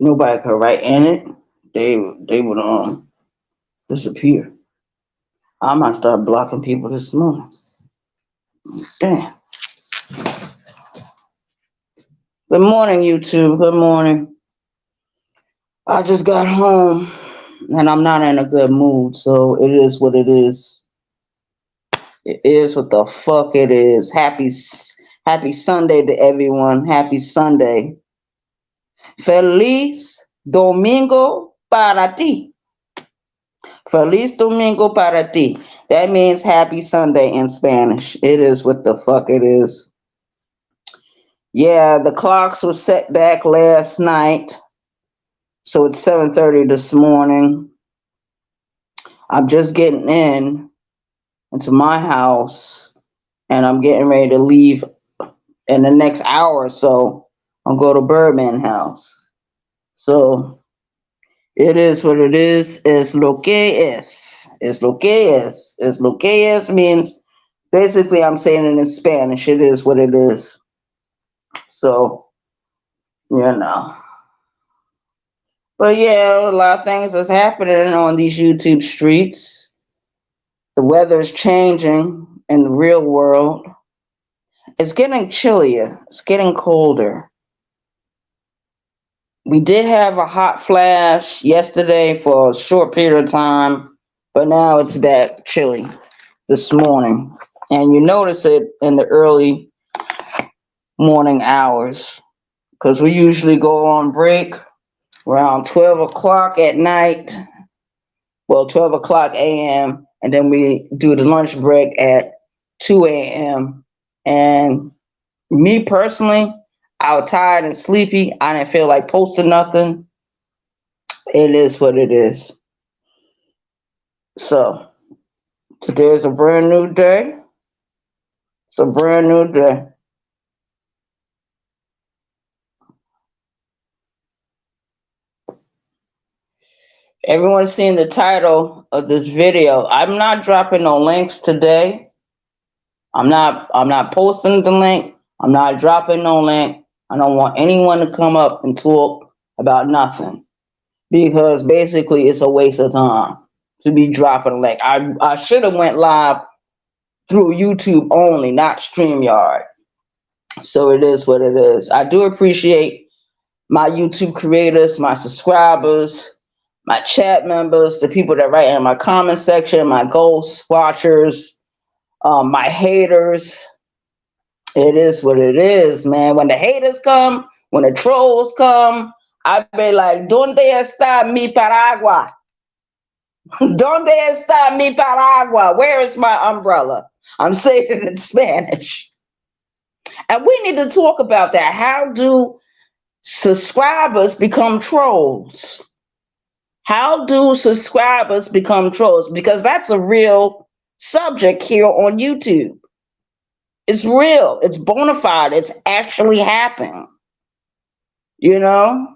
Nobody could write in it. They would disappear. I might start blocking people this morning. Damn. Good morning, YouTube. Good morning. I just got home and I'm not in a good mood, so it is what it is. It is what the fuck it is. Happy Sunday to everyone. Happy Sunday. Feliz Domingo para ti. Feliz Domingo para ti. That means happy Sunday in Spanish. It is what the fuck it is. Yeah, the clocks were set back last night, so it's 7:30 this morning. I'm just getting into my house, and I'm getting ready to leave in the next hour or so. I'll go to Birdman House. So it is what it is. Es lo que es. Es lo que es. Es lo que es means basically I'm saying it in Spanish. It is what it is. So, you know. But yeah, a lot of things is happening on these YouTube streets. The weather is changing in the real world. It's getting chillier. It's getting colder. We did have a hot flash yesterday for a short period of time, but now it's back chilly this morning. And you notice it in the early morning hours because we usually go on break around 12 o'clock at night. Well, 12 o'clock a.m. And then we do the lunch break at 2 a.m. And me personally, I was tired and sleepy. I didn't feel like posting nothing. It is what it is. So today is a brand new day. It's a brand new day. Everyone's seen the title of this video. I'm not dropping no links today. I'm not posting the link. I'm not dropping no link. I don't want anyone to come up and talk about nothing. Because basically it's a waste of time to be dropping a link. I should have went live through YouTube only, not StreamYard. So it is what it is. I do appreciate my YouTube creators, my subscribers, my chat members, the people that write in my comment section, my ghost watchers, my haters. It is what it is, man. When the haters come, when the trolls come, I be like, ¿Dónde está mi paraguas? ¿Dónde está mi paraguas? Where is my umbrella? I'm saying it in Spanish. And we need to talk about that. How do subscribers become trolls? How do subscribers become trolls? Because that's a real subject here on YouTube. It's real. It's bona fide. It's actually happening. You know?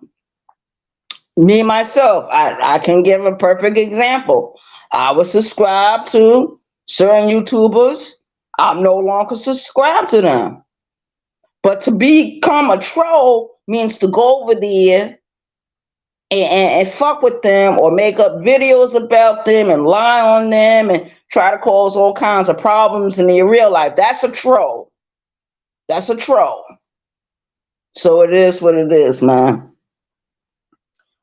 Me, myself, I can give a perfect example. I was subscribed to certain YouTubers. I'm no longer subscribed to them. But to become a troll means to go over there and fuck with them or make up videos about them and lie on them and try to cause all kinds of problems in their real life. That's a troll. That's a troll. So it is what it is, man.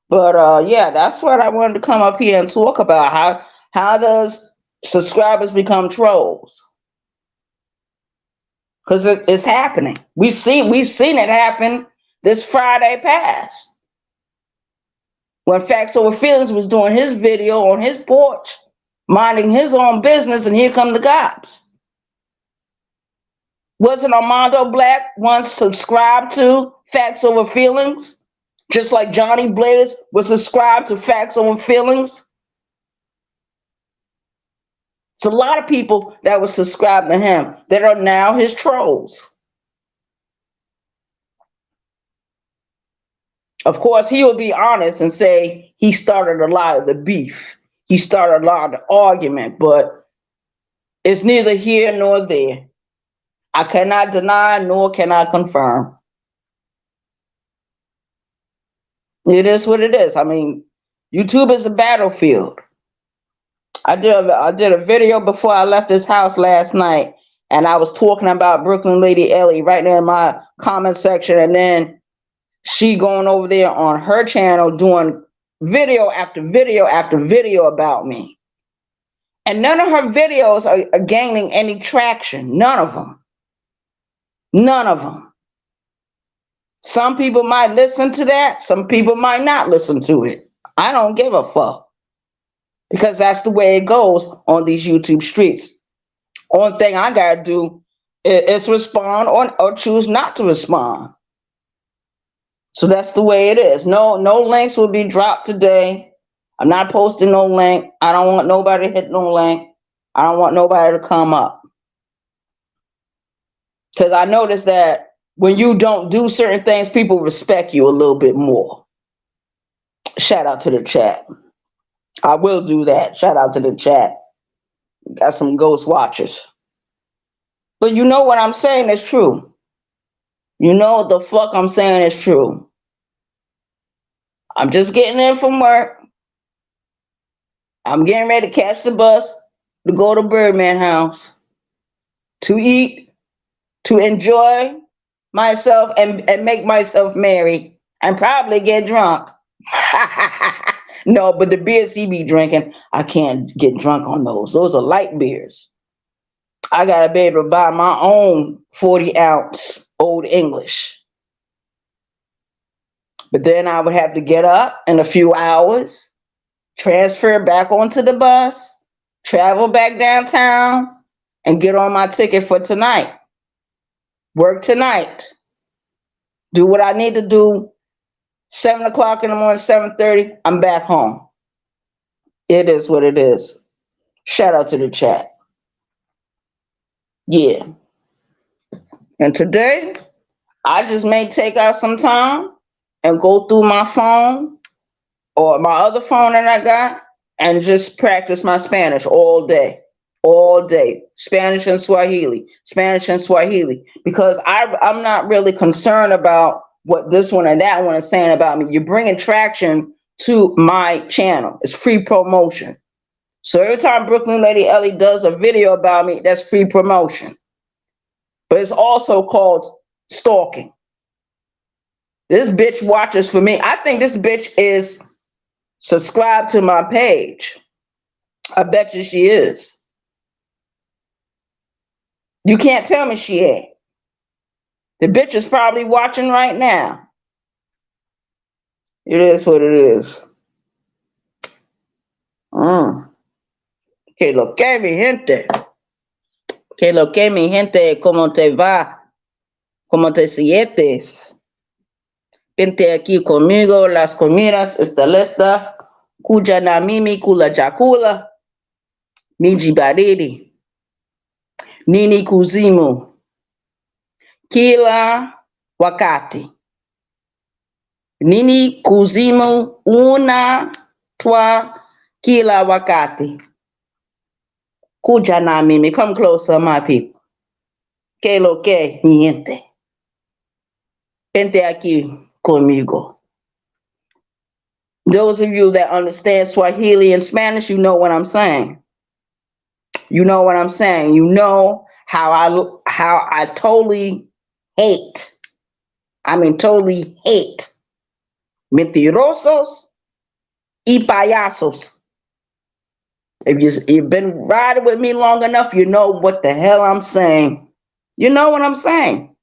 But yeah, that's what I wanted to come up here and talk about. How does subscribers become trolls? Because it's happening. We've seen it happen this Friday past. When Facts Over Feelings was doing his video on his porch, minding his own business, and here come the cops. Wasn't Armando Black once subscribed to Facts Over Feelings? Just like Johnny Blaze was subscribed to Facts Over Feelings. It's a lot of people that were subscribed to him that are now his trolls. Of course, he will be honest and say he started a lot of the beef. He started a lot of the argument, but it's neither here nor there. I cannot deny nor can I confirm. It is what it is. I mean, YouTube is a battlefield. I did a video before I left this house last night, and I was talking about Brooklyn Lady Ellie right there in my comment section, and then she going over there on her channel doing video after video after video about me. And none of her videos are gaining any traction. None of them. None of them. Some people might listen to that. Some people might not listen to it. I don't give a fuck. Because that's the way it goes on these YouTube streets. Only thing I gotta do is respond or choose not to respond. So that's the way it is. No links will be dropped today. I'm not posting no link. I don't want nobody to hit no link. I don't want nobody to come up. Because I noticed that when you don't do certain things, people respect you a little bit more. Shout out to the chat. I will do that. Shout out to the chat. Got some ghost watchers. But you know what I'm saying is true. You know what the fuck I'm saying is true. I'm just getting in from work. I'm getting ready to catch the bus to go to Birdman House to eat, to enjoy myself and make myself merry and probably get drunk. No, but the beers he be drinking, I can't get drunk on those. Those are light beers. I gotta be able to buy my own 40-ounce Old English. But then I would have to get up in a few hours, transfer back onto the bus, travel back downtown, and get on my ticket for tonight. Work tonight. Do what I need to do. 7 o'clock in the morning, 7:30, I'm back home. It is what it is. Shout out to the chat. Yeah. And today, I just may take out some time and go through my phone or my other phone that I got and just practice my Spanish all day. All day. Spanish and Swahili. Spanish and Swahili. Because I'm not really concerned about what this one and that one is saying about me. You're bringing traction to my channel. It's free promotion. So every time Brooklyn Lady Ellie does a video about me, that's free promotion. But it's also called stalking. This bitch watches for me. I think this bitch is subscribed to my page. I bet you she is. You can't tell me she ain't. The bitch is probably watching right now. It is what it is. Que lo que, mi gente. Que lo que, mi gente. ¿Cómo te va? ¿Cómo te sientes? Vente aquí conmigo. Las comidas está lista. Kuja na mimi kula chakula. Miji baridi. Nini kuzimu. Kila wakati. Nini kuzimu una twa kila wakati. Kuja na mimi. Come closer, my people. Que lo que, mi gente. Vente aquí conmigo. Those of you that understand Swahili and Spanish, you know what I'm saying. You know what I'm saying. You know how I totally hate. I mean, totally hate mentirosos y payasos. If you've been riding with me long enough, you know what the hell I'm saying. You know what I'm saying.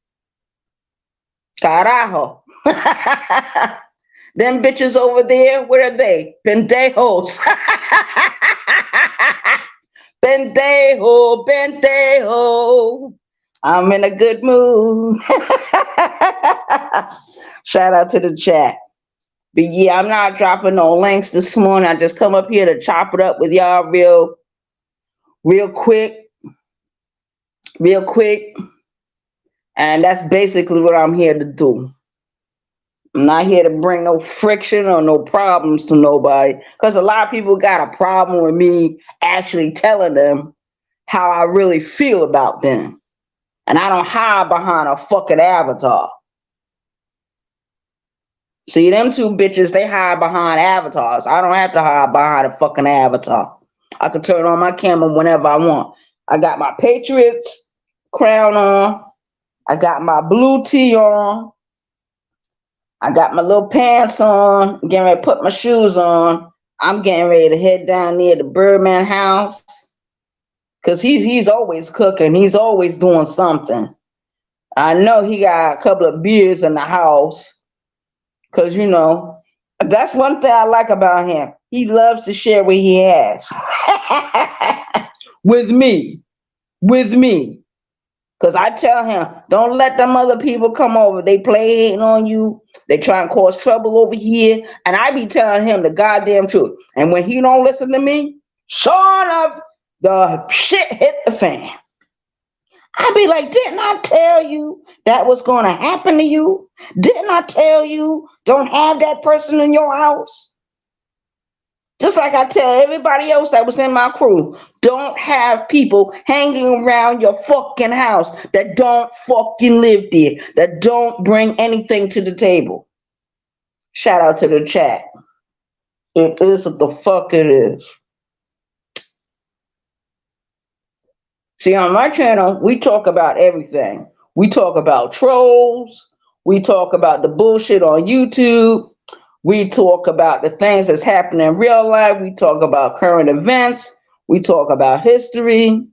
Carajo. Them bitches over there, where are they? Pendejos. Pendejo, pendejo. I'm in a good mood. Shout out to the chat. But yeah, I'm not dropping no links this morning. I just come up here to chop it up with y'all real quick. And that's basically what I'm here to do. I'm not here to bring no friction or no problems to nobody. Because a lot of people got a problem with me actually telling them how I really feel about them. And I don't hide behind a fucking avatar. See, them two bitches, they hide behind avatars. I don't have to hide behind a fucking avatar. I can turn on my camera whenever I want. I got my Patriots crown on. I got my blue tee on. I got my little pants on. Getting ready to put my shoes on. I'm getting ready to head down near the Birdman house. Because he's always cooking. He's always doing something. I know he got a couple of beers in the house. Because, you know, that's one thing I like about him. He loves to share what he has. With me. With me. Because I tell him, don't let them other people come over. They play hating on you. They try and cause trouble over here. And I be telling him the goddamn truth. And when he don't listen to me, sure enough, the shit hit the fan. I be like, didn't I tell you that was going to happen to you? Didn't I tell you don't have that person in your house? Just like I tell everybody else that was in my crew, don't have people hanging around your fucking house that don't fucking live there, that don't bring anything to the table. Shout out to the chat. It is what the fuck it is. See, on my channel, we talk about everything. We talk about trolls. We talk about the bullshit on YouTube. We talk about the things that's happening in real life. We talk about current events. We talk about history.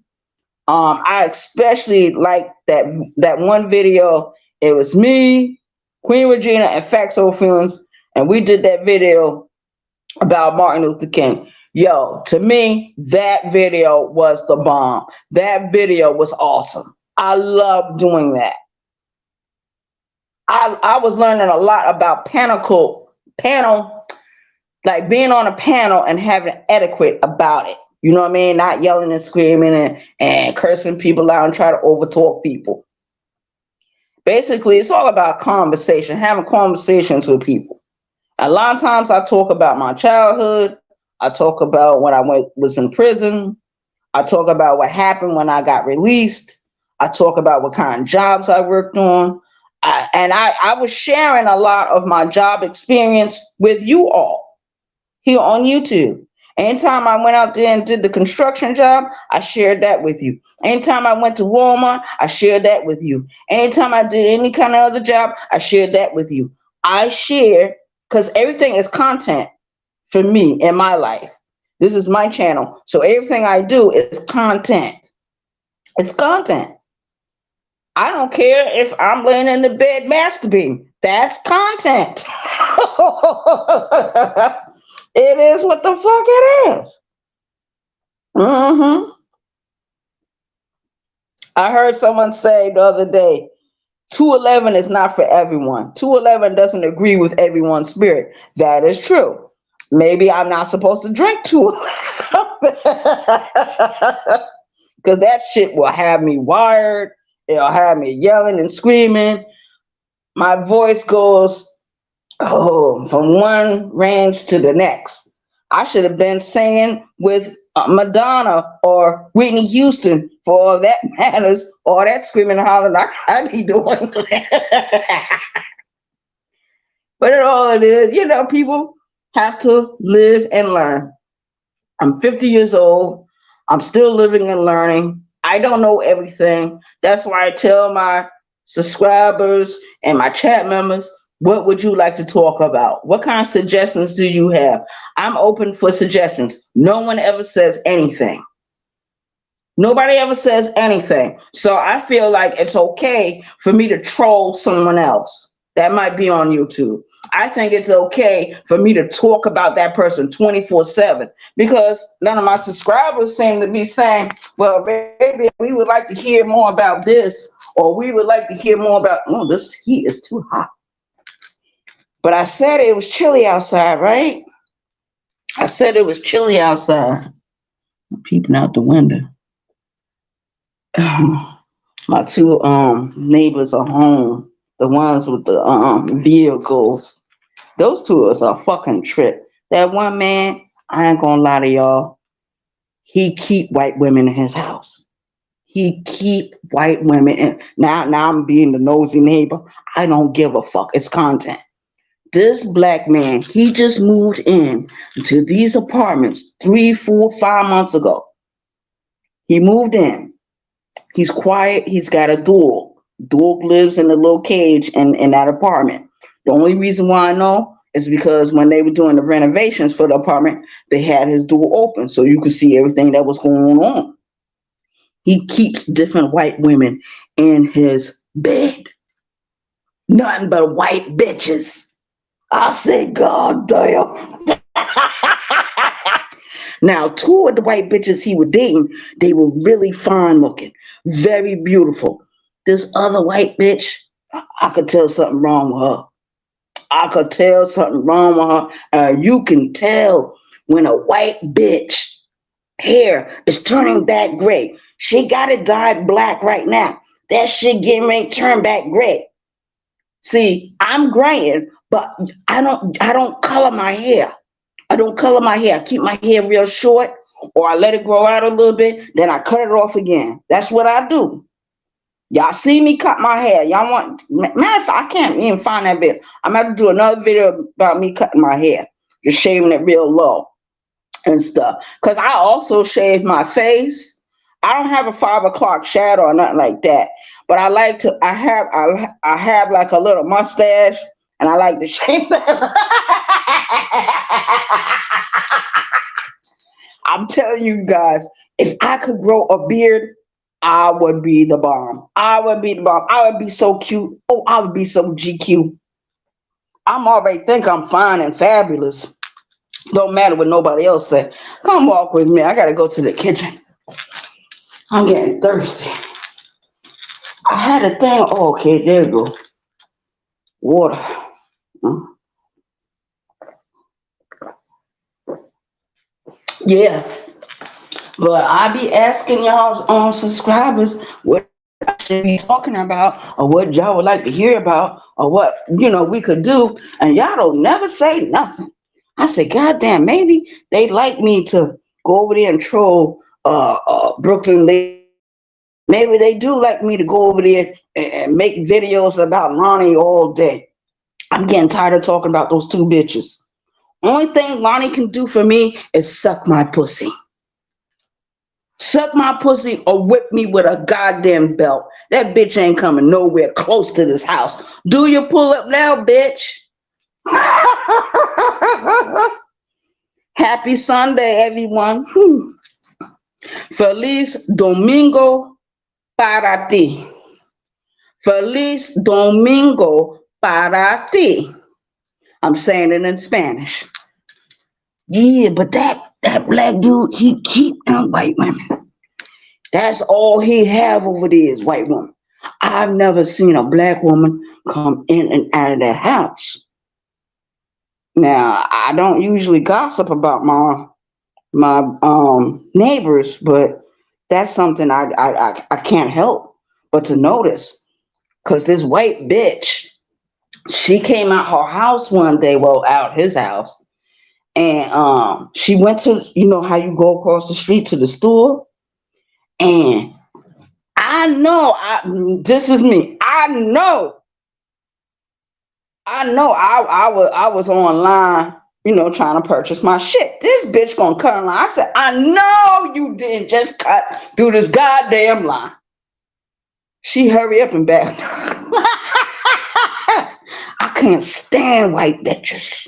I especially like that one video. It was me, Queen Regina, and Facts Over Feelings, and we did that video about Martin Luther King. Yo, to me, that video was the bomb. That video was awesome. I love doing that. I was learning a lot about panel, like being on a panel and having etiquette about it. You know what I mean? Not yelling and screaming and cursing people out and try to overtalk people. Basically, it's all about conversation, having conversations with people. A lot of times I talk about my childhood. I talk about when I was in prison. I talk about what happened when I got released. I talk about what kind of jobs I worked on. I was sharing a lot of my job experience with you all here on YouTube. Anytime I went out there and did the construction job, I shared that with you. Anytime I went to Walmart, I shared that with you. Anytime I did any kind of other job, I shared that with you. I share because everything is content for me in my life. This is my channel. So everything I do is content. It's content. I don't care if I'm laying in the bed masturbating. That's content. It is what the fuck it is. I heard someone say the other day, 211 is not for everyone. 211 doesn't agree with everyone's spirit. That is true. Maybe I'm not supposed to drink 211. Because that shit will have me wired. It'll have me yelling and screaming. My voice goes from one range to the next. I should have been singing with Madonna or Whitney Houston for all that matters, or that screaming and hollering I be doing. But all it is, you know, people have to live and learn. I'm 50 years old. I'm still living and learning. I don't know everything. That's why I tell my subscribers and my chat members, what would you like to talk about? What kind of suggestions do you have? I'm open for suggestions. No one ever says anything. Nobody ever says anything. So I feel like it's okay for me to troll someone else that might be on YouTube. I think it's okay for me to talk about that person 24/7 because none of my subscribers seem to be saying, well, baby, we would like to hear more about this, or we would like to hear more about, oh, this heat is too hot. But I said it was chilly outside, right? I said it was chilly outside. I'm peeping out the window. My two neighbors are home. The ones with the vehicles. Those two is a fucking trip. That one man, I ain't gonna lie to y'all. He keep white women in his house. He keep white women in. Now I'm being the nosy neighbor. I don't give a fuck. It's content. This black man, he just moved in to these apartments 3, 4, 5 months ago. He moved in. He's quiet. He's got a dog. Dog lives in a little cage in that apartment. The only reason why I know is because when they were doing the renovations for the apartment, they had his door open so you could see everything that was going on. He keeps different white women in his bed. Nothing but white bitches. I say, God damn. Now, two of the white bitches he was dating, they were really fine looking, very beautiful. This other white bitch, I could tell something wrong with her. I could tell something wrong with her. You can tell when a white bitch hair is turning back gray. She got it dyed black right now. That shit getting ready to turn back gray. See, I'm graying, but I don't color my hair. I don't color my hair. I keep my hair real short, or I let it grow out a little bit, then I cut it off again. That's what I do. Y'all see me cut my hair. Y'all want, matter of fact, I can't even find that video. I'm going to do another video about me cutting my hair, just shaving it real low and stuff. Because I also shave my face. I don't have a 5 o'clock shadow or nothing like that. But I like to, I have like a little mustache, and I like to shave that. I'm telling you guys, if I could grow a beard, I would be the bomb. I would be the bomb. I would be so cute. Oh, I would be so GQ. I'm already think I'm fine and fabulous. Don't matter what nobody else say. Come walk with me. I gotta go to the kitchen. I'm getting thirsty. I had a thing. Oh, okay, there you go. Water. Yeah. But I be asking y'all subscribers what I should be talking about, or what y'all would like to hear about, or what we could do, and y'all don't never say nothing. I said, God damn, maybe they like me to go over there and troll Brooklyn ladies. Maybe they do like me to go over there and make videos about Lonnie all day. I'm getting tired of talking about those two bitches. Only thing Lonnie can do for me is suck my pussy. Suck my pussy or whip me with a goddamn belt. That bitch ain't coming nowhere close to this house. Do your pull up now, bitch. Happy Sunday, everyone. Feliz Domingo para ti. Feliz Domingo para ti. I'm saying it in Spanish. Yeah, but that black dude, he keep them white women. That's all he have over there is white women. I've never seen a black woman come in and out of that house. Now, I don't usually gossip about my neighbors, but that's something I can't help but to notice. Because this white bitch, she came out her house one day, well, out his house, and she went to, how you go across the street to the store, and I know, this is me. I know I was online, trying to purchase my shit. This bitch gonna cut in line. I said, I know you didn't just cut through this goddamn line. She hurry up and back. I can't stand white bitches.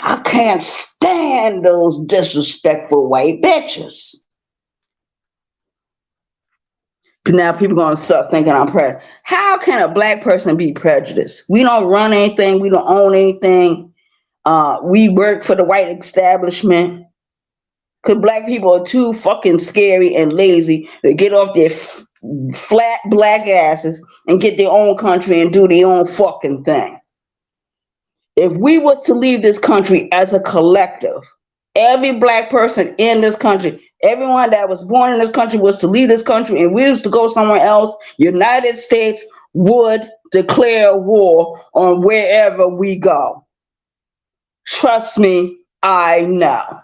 I can't stand those disrespectful white bitches. Now people gonna start thinking I'm prejudiced. How can a black person be prejudiced? We don't run anything. We don't own anything. We work for the white establishment. Because black people are too fucking scary and lazy to get off their flat black asses and get their own country and do their own fucking thing. If we was to leave this country as a collective, every black person in this country, everyone that was born in this country was to leave this country and we was to go somewhere else, United States would declare war on wherever we go. Trust me, I know.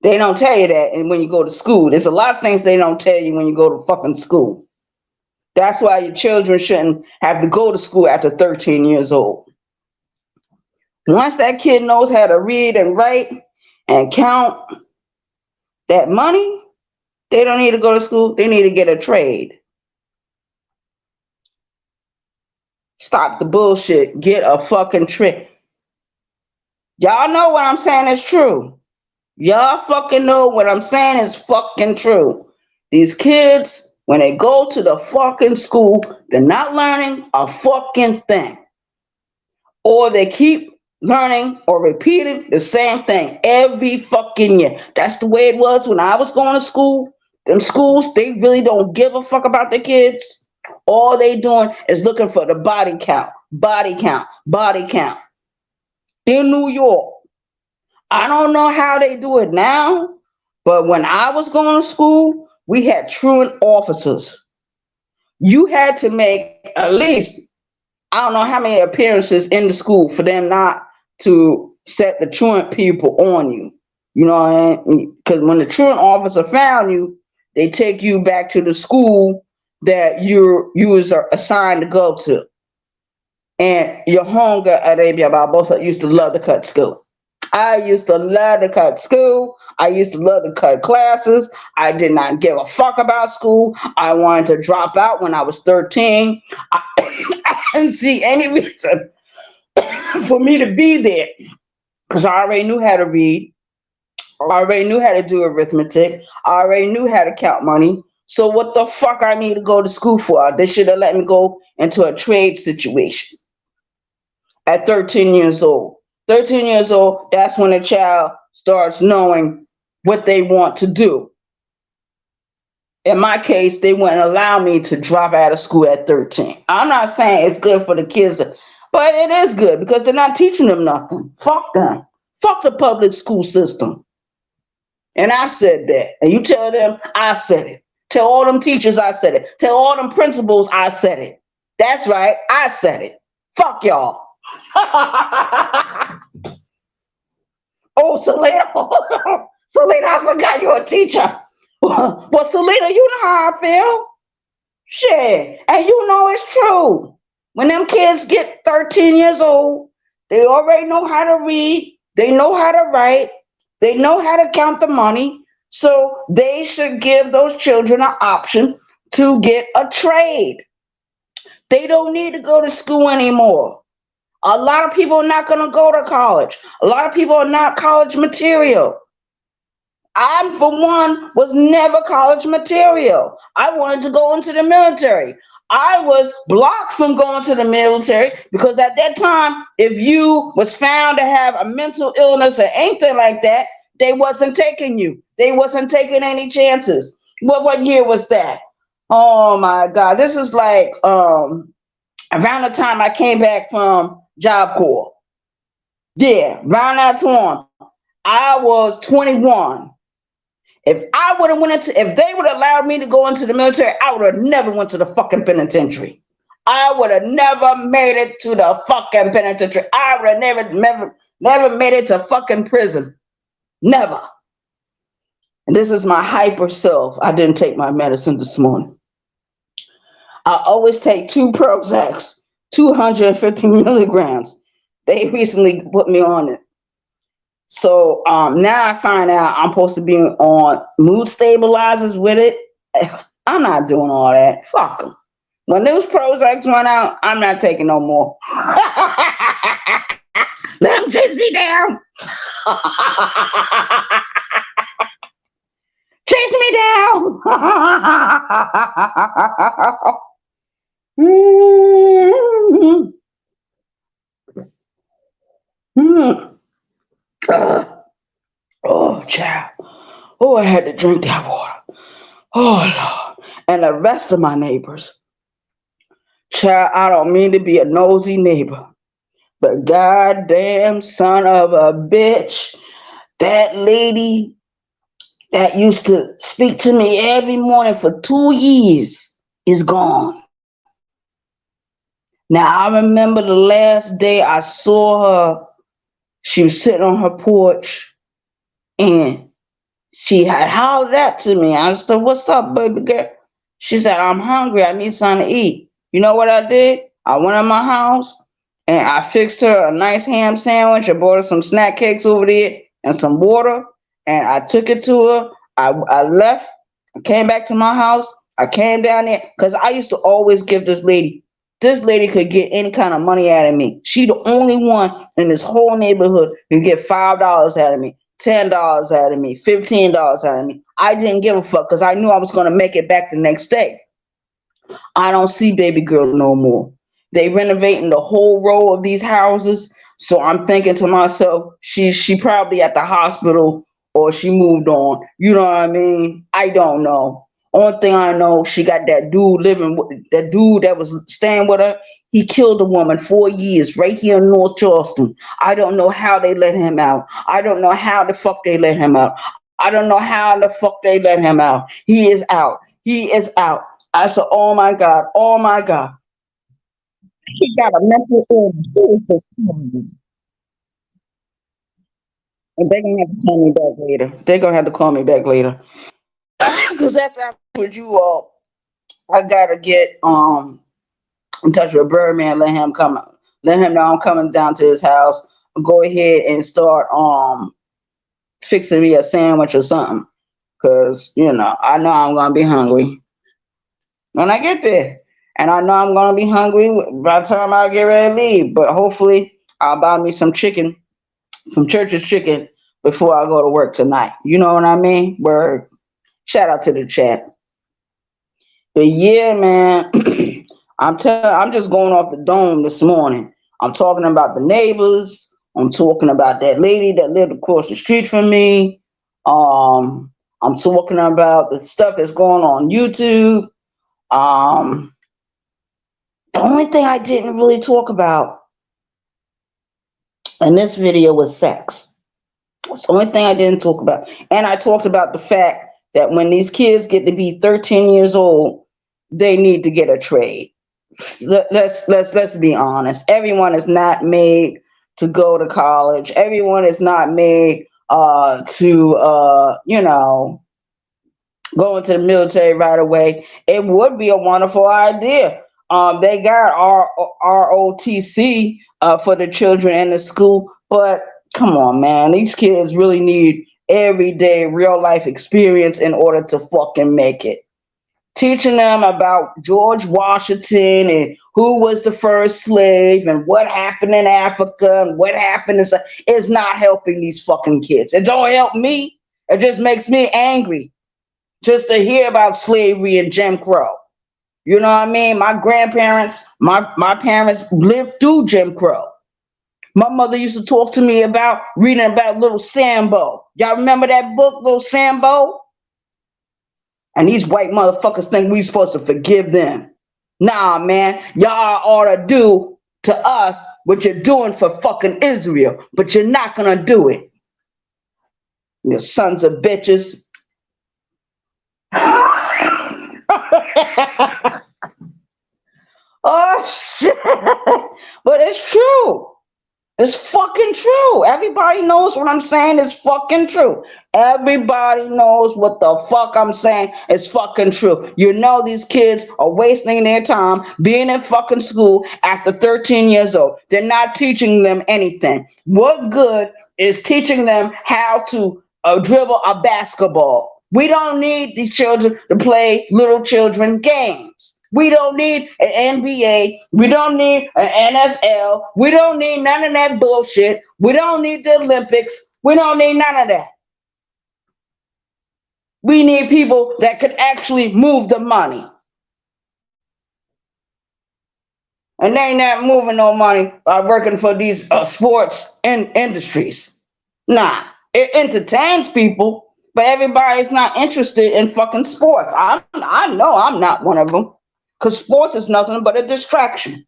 They don't tell you that and when you go to school. There's a lot of things they don't tell you when you go to fucking school. That's why your children shouldn't have to go to school after 13 years old. Once that kid knows how to read and write and count that money, they don't need to go to school. They need to get a trade. Stop the bullshit. Get a fucking trade. Y'all know what I'm saying is true. Y'all fucking know what I'm saying is fucking true. These kids, when they go to the fucking school, they're not learning a fucking thing. Or they keep learning or repeating the same thing every fucking year. That's the way it was when I was going to school. Them schools, they really don't give a fuck about the kids. All they doing is looking for the body count, body count, body count. In New York, I don't know how they do it now, but when I was going to school, we had truant officers. You had to make at least, I don't know how many appearances in the school for them not to set the truant people on you. You know what I mean? Because when the truant officer found you, they take you back to the school that you was assigned to go to. And your hunger at Arabia Barbosa used to love to cut school. I used to love to cut school. I used to love to cut classes. I did not give a fuck about school. I wanted to drop out when I was 13. I didn't see any reason for me to be there because I already knew how to read. I already knew how to do arithmetic. I already knew how to count money. So what the fuck I need to go to school for? They should have let me go into a trade situation at 13 years old. 13 years old, that's when a child starts knowing what they want to do. In my case, they wouldn't allow me to drop out of school at 13. I'm not saying it's good for the kids, but it is good because they're not teaching them nothing. Fuck them. Fuck the public school system. And I said that. And you tell them I said it. Tell all them teachers I said it. Tell all them principals I said it. That's right. I said it. Fuck y'all. Oh, Selena. Selena, I forgot you're a teacher. Well, Selena, you know how I feel. Shit. And you know it's true. When them kids get 13 years old, they already know how to read. They know how to write. They know how to count the money. So they should give those children an option to get a trade. They don't need to go to school anymore. A lot of people are not going to go to college. A lot of people are not college material. I, for one, was never college material. I wanted to go into the military. I was blocked from going to the military because at that time, if you was found to have a mental illness or anything like that, they wasn't taking you. They wasn't taking any chances. What year was that? Oh my God. This is like around the time I came back from Job Corps. Yeah, around that time. I was 21. If I would have if they would have allowed me to go into the military, I would have never went to the fucking penitentiary. I would have never made it to the fucking penitentiary. I would have never made it to fucking prison. Never. And this is my hyper self. I didn't take my medicine this morning. I always take 2 Prozacs, 250 milligrams. They recently put me on it. So now I find out I'm supposed to be on mood stabilizers with it. I'm not doing all that. Fuck them. When those Prozacs run out, I'm not taking no more. Let them chase me down. Chase me down. Oh, child. Oh, I had to drink that water. Oh, Lord. And the rest of my neighbors. Child, I don't mean to be a nosy neighbor, but goddamn son of a bitch, that lady that used to speak to me every morning for 2 years is gone. Now, I remember the last day I saw her, she was sitting on her porch and she had hollered out to me. I said, "What's up, baby girl?" She said, I'm hungry. I need something to eat. You know what I did? I went in my house and I fixed her a nice ham sandwich. I bought her some snack cakes over there and some water. And I took it to her. I left. I came back to my house. I came down there because I used to always give this lady. This lady could get any kind of money out of me. She the only one in this whole neighborhood who get $5 out of me, $10 out of me, $15 out of me. I didn't give a fuck because I knew I was gonna make it back the next day. I don't see baby girl no more. They renovating the whole row of these houses. So I'm thinking to myself, she probably at the hospital or she moved on. You know what I mean? I don't know. Only thing I know, she got that dude living with that dude that was staying with her. He killed a woman 4 years right here in North Charleston. I don't know how they let him out. I don't know how the fuck they let him out. I don't know how the fuck they let him out. He is out. He is out. I said, oh my God, oh my God. He got a mental illness. Who is this woman? And they're gonna have to call me back later. They're gonna have to call me back later. Because after I put you all, I gotta get in touch with Birdman, let him know I'm coming down to his house. Go ahead and start fixing me a sandwich or something. Cause I know I'm gonna be hungry when I get there. And I know I'm gonna be hungry by the time I get ready to leave. But hopefully I'll buy me some chicken, some church's chicken before I go to work tonight. You know what I mean? Word. Shout out to the chat. But yeah, man, I'm just going off the dome this morning. I'm talking about the neighbors. I'm talking about that lady that lived across the street from me. I'm talking about the stuff that's going on YouTube. Um, the only thing I didn't really talk about in this video was sex. That's the only thing I didn't talk about. And I talked about the fact that when these kids get to be 13 years old, they need to get a trade. Let's be honest. Everyone is not made to go to college. Everyone is not made to go into the military right away. It would be a wonderful idea. They got ROTC for the children in the school, but come on, man, these kids really need everyday real life experience in order to fucking make it. Teaching them about George Washington and who was the first slave and what happened in Africa and what happened is not helping these fucking kids. It don't help me. It just makes me angry just to hear about slavery and Jim Crow. You know what I mean? My grandparents, my parents lived through Jim Crow. My mother used to talk to me about reading about Little Sambo. Y'all remember that book, Little Sambo? And these white motherfuckers think we supposed to forgive them. Nah, man, y'all ought to do to us what you're doing for fucking Israel, but you're not gonna do it. You sons of bitches. Oh shit! But it's true. It's fucking true. Everybody knows what I'm saying is fucking true. Everybody knows what the fuck I'm saying is fucking true. You know these kids are wasting their time being in fucking school after 13 years old. They're not teaching them anything. What good is teaching them how to dribble a basketball? We don't need these children to play little children games. We don't need an NBA. We don't need an NFL. We don't need none of that bullshit. We don't need the Olympics. We don't need none of that. We need people that could actually move the money. And they ain't not moving no money by working for these sports industries. Nah, it entertains people, but everybody's not interested in fucking sports. I know I'm not one of them. Because sports is nothing but a distraction.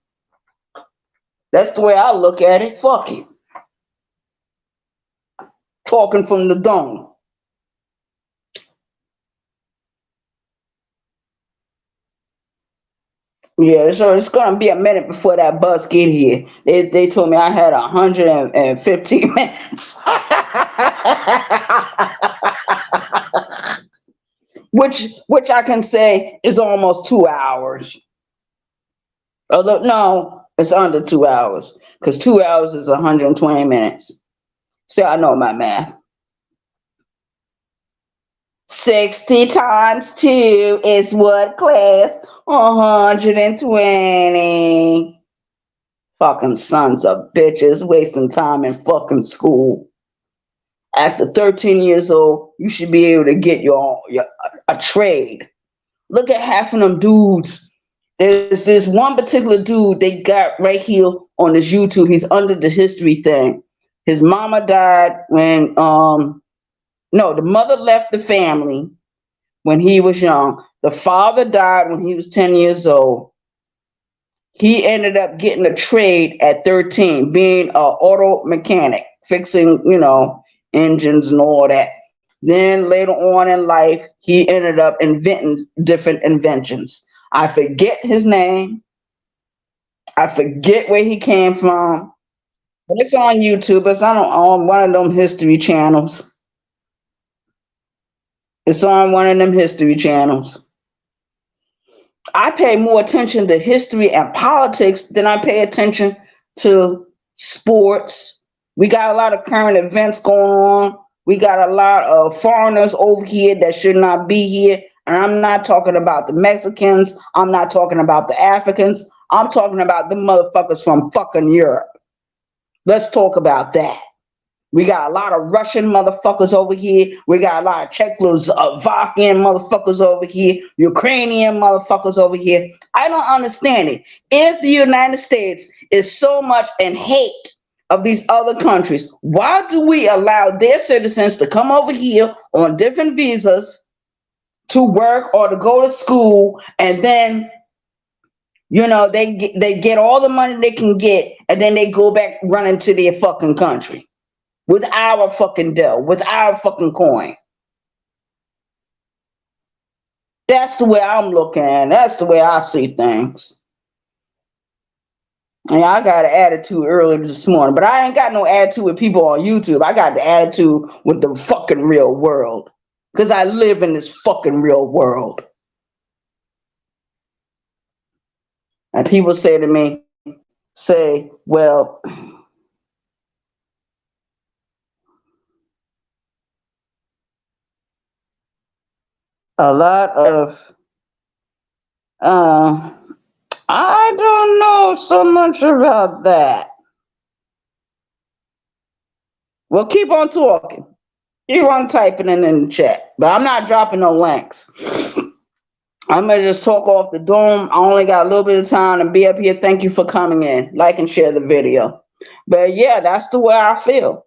That's the way I look at it. Fuck it. Talking from the dome. Yeah, so it's gonna be a minute before that bus get here. They told me I had 115 minutes. which I can say is almost 2 hours. Although no, it's under 2 hours because 2 hours is 120 minutes. See, I know my math. 60 times 2 is what class? 120. Fucking sons of bitches wasting time in fucking school. After 13 years old, you should be able to get your a trade. Look at half of them dudes. There's this one particular dude they got right here on this YouTube. He's under the history thing. His mama died when no, the mother left the family when he was young. The father died when he was 10 years old. He ended up getting a trade at 13, being an auto mechanic, fixing, engines and all that. Then later on in life, he ended up inventing different inventions. I forget his name. I forget where he came from. But it's on YouTube. It's on one of them history channels. It's on one of them history channels. I pay more attention to history and politics than I pay attention to sports. We got a lot of current events going on. We got a lot of foreigners over here that should not be here. And I'm not talking about the Mexicans. I'm not talking about the Africans. I'm talking about the motherfuckers from fucking Europe. Let's talk about that. We got a lot of Russian motherfuckers over here. We got a lot of Czechoslovakian motherfuckers over here. Ukrainian motherfuckers over here. I don't understand it. If the United States is so much in hate of these other countries, why do we allow their citizens to come over here on different visas to work or to go to school, and then they get all the money they can get, and then they go back running to their fucking country with our fucking dough, with our fucking coin? That's the way I'm looking at it. That's the way I see things. And I got an attitude earlier this morning, but I ain't got no attitude with people on YouTube. I got the attitude with the fucking real world, because I live in this fucking real world. And people say to me, well, a lot of I don't know so much about that. Well, keep on talking. Keep on typing it in the chat. But I'm not dropping no links. I'm going to just talk off the dome. I only got a little bit of time to be up here. Thank you for coming in. Like and share the video. But yeah, that's the way I feel.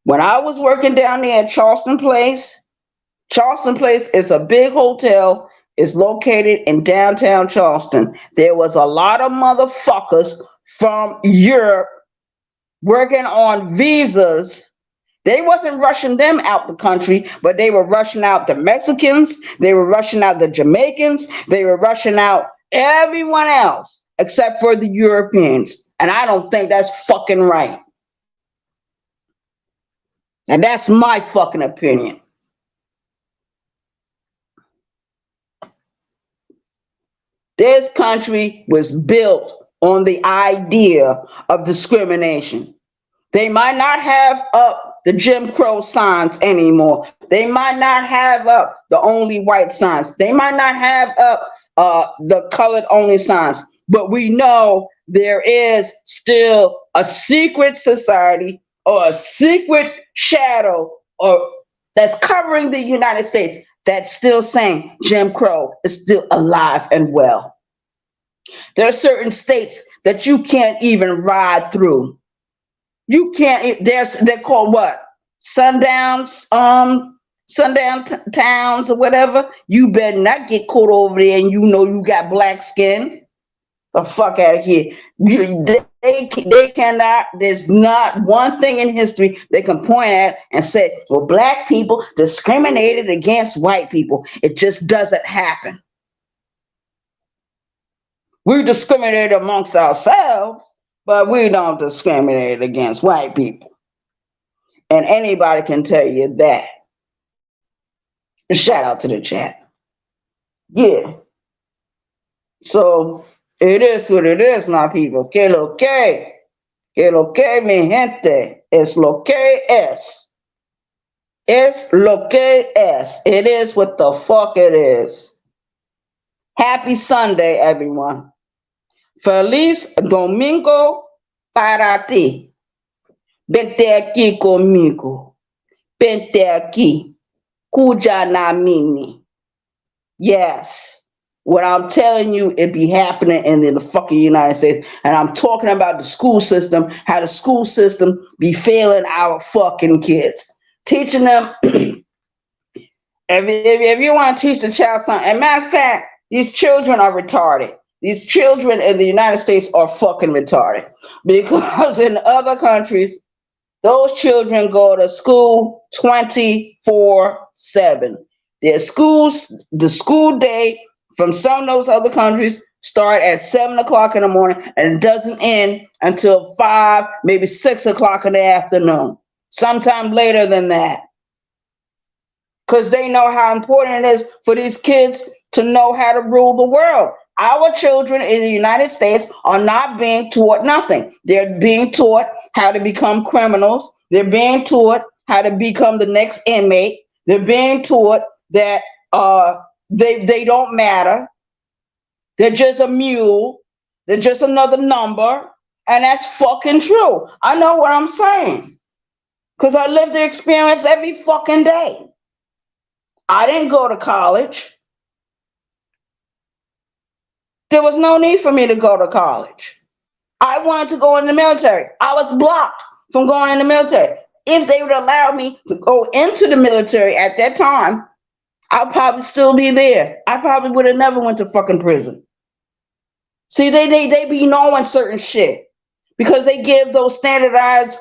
When I was working down there at Charleston Place is a big hotel. It's located in downtown Charleston. There was a lot of motherfuckers from Europe working on visas. They wasn't rushing them out the country, but they were rushing out the Mexicans. They were rushing out the Jamaicans. They were rushing out everyone else except for the Europeans. And I don't think that's fucking right. And that's my fucking opinion. This country was built on the idea of discrimination. They might not have up the Jim Crow signs anymore. They might not have up the only white signs. They might not have up the colored only signs. But we know there is still a secret society or a secret shadow that's covering the United States that's still saying Jim Crow is still alive and well. There are certain states that you can't even ride through. You can't. They're called what? Sundown towns or whatever. You better not get caught over there and you got black skin. The fuck out of here. They cannot. There's not one thing in history they can point at and say, well, black people discriminated against white people. It just doesn't happen. We discriminate amongst ourselves, but we don't discriminate against white people. And anybody can tell you that. Shout out to the chat. Yeah. So it is what it is, my people. Que lo que. Que lo que, mi gente. Es lo que es. Es lo que es. It is what the fuck it is. Happy Sunday, everyone. Feliz Domingo para ti. Vente aquí conmigo. Vente aquí. Kuja na mimi. Yes. What I'm telling you, it be happening in the fucking United States. And I'm talking about the school system, how the school system be failing our fucking kids. Teaching them, if you want to teach the child something, and matter of fact, these children are retarded. These children in the United States are fucking retarded. Because in other countries, those children go to school 24/7. Their schools, the school day from some of those other countries start at 7 o'clock in the morning and it doesn't end until 5, maybe 6 o'clock in the afternoon. Sometime later than that. Because they know how important it is for these kids to know how to rule the world. Our children in the United States are not being taught nothing. They're being taught how to become criminals. They're being taught how to become the next inmate. They're being taught that they don't matter. They're just a mule. They're just another number. And that's fucking true. I know what I'm saying. Because I live the experience every fucking day. I didn't go to college. There was no need for me to go to college. I wanted to go in the military. I was blocked from going in the military. If they would allow me to go into the military at that time, I'll probably still be there. I probably would have never went to fucking prison. See, they be knowing certain shit because they give those standardized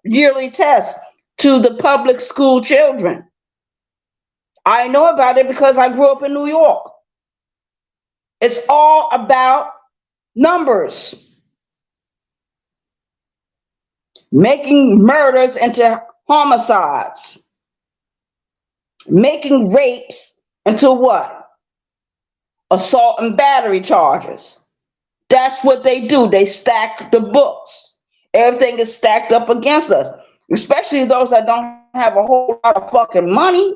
yearly tests to the public school children. I know about it because I grew up in New York. It's all about numbers. Making murders into homicides. Making rapes into what? Assault and battery charges. That's what they do. They stack the books. Everything is stacked up against us, especially those that don't have a whole lot of fucking money.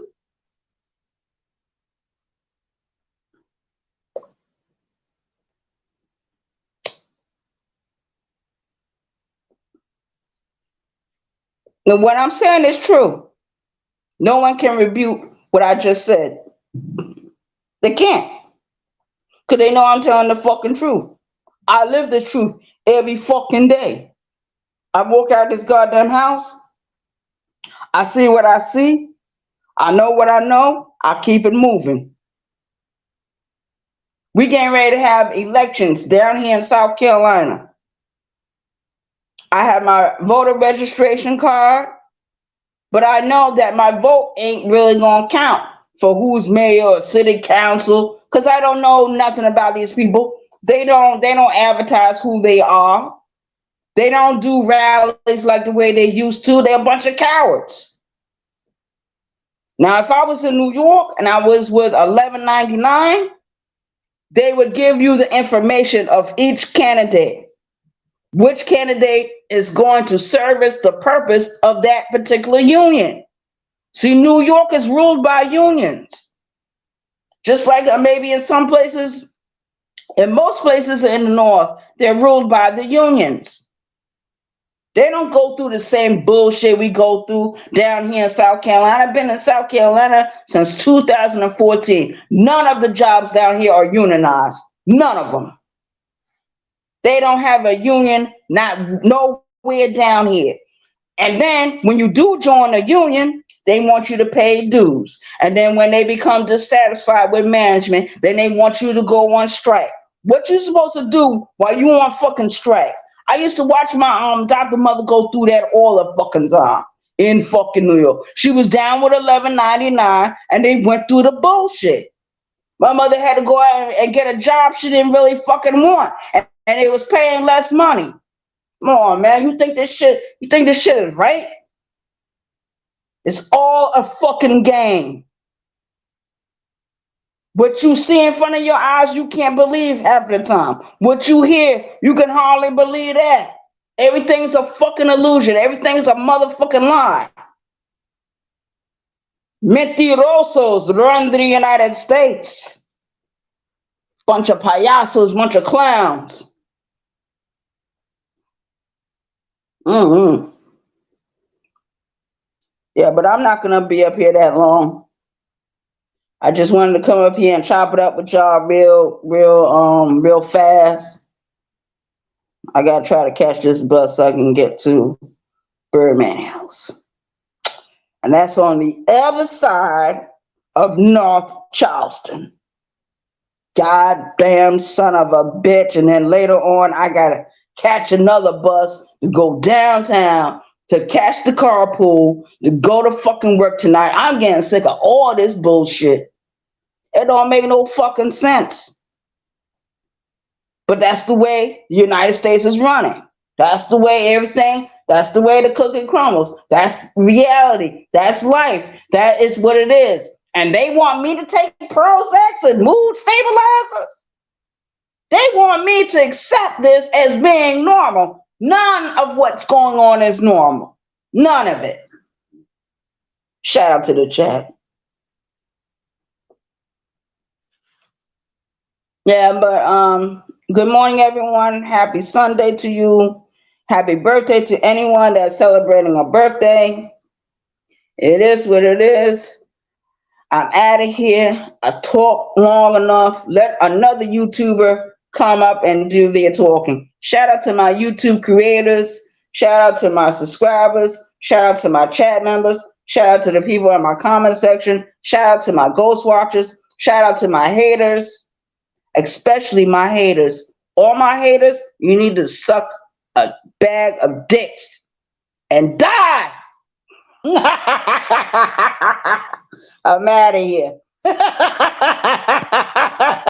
And what I'm saying is true. No one can rebuke what I just said. They can't. Because they know I'm telling the fucking truth. I live the truth every fucking day. I walk out this goddamn house. I see what I see. I know what I know. I keep it moving. We getting ready to have elections down here in South Carolina. I have my voter registration card, but I know that my vote ain't really gonna count for who's mayor or city council, because I don't know nothing about these people. They don't advertise who they are. They don't do rallies like the way they used to. They're a bunch of cowards. Now, if I was in New York and I was with 1199, they would give you the information of each candidate. Which candidate is going to service the purpose of that particular union. See, New York is ruled by unions. Just like maybe in some places, in most places in the North, they're ruled by the unions. They don't go through the same bullshit we go through down here in South Carolina. I've been in South Carolina since 2014. None of the jobs down here are unionized. None of them. They don't have a union, not nowhere down here. And then when you do join a union, they want you to pay dues. And then when they become dissatisfied with management, then they want you to go on strike. What you supposed to do while you on fucking strike? I used to watch my Dr. Mother go through that all the fucking time in fucking New York. She was down with 1199 and they went through the bullshit. My mother had to go out and get a job she didn't really fucking want. And it was paying less money. Come on, man. You think this shit is right? It's all a fucking game. What you see in front of your eyes, you can't believe half the time. What you hear, you can hardly believe that. Everything's a fucking illusion. Everything's a motherfucking lie. Mentirosos run the United States. Bunch of payasos, bunch of clowns. Yeah, but I'm not gonna be up here that long. I just wanted to come up here and chop it up with y'all real fast. I gotta try to catch this bus so I can get to Birdman House. And that's on the other side of North Charleston. Goddamn son of a bitch. And then later on, I gotta catch another bus to go downtown to catch the carpool to go to fucking work tonight. I'm getting sick of all this bullshit. It don't make no fucking sense. But that's the way the United States is running. That's the way everything, that's the way the cookie crumbles. That's reality. That's life. That is what it is. And they want me to take Prozac and mood stabilizers. They want me to accept this as being normal. None of what's going on is normal. None of it. Shout out to the chat. Yeah, but good morning, everyone. Happy Sunday to you. Happy birthday to anyone that's celebrating a birthday. It is what it is. I'm out of here. I talked long enough. Let another YouTuber come up and do their talking. Shout out to my YouTube creators. Shout out to my subscribers. Shout out to my chat members. Shout out to the people in my comment section. Shout out to my ghost watchers. Shout out to my haters. Especially my haters. All my haters, you need to suck a bag of dicks and die. I'm out of here.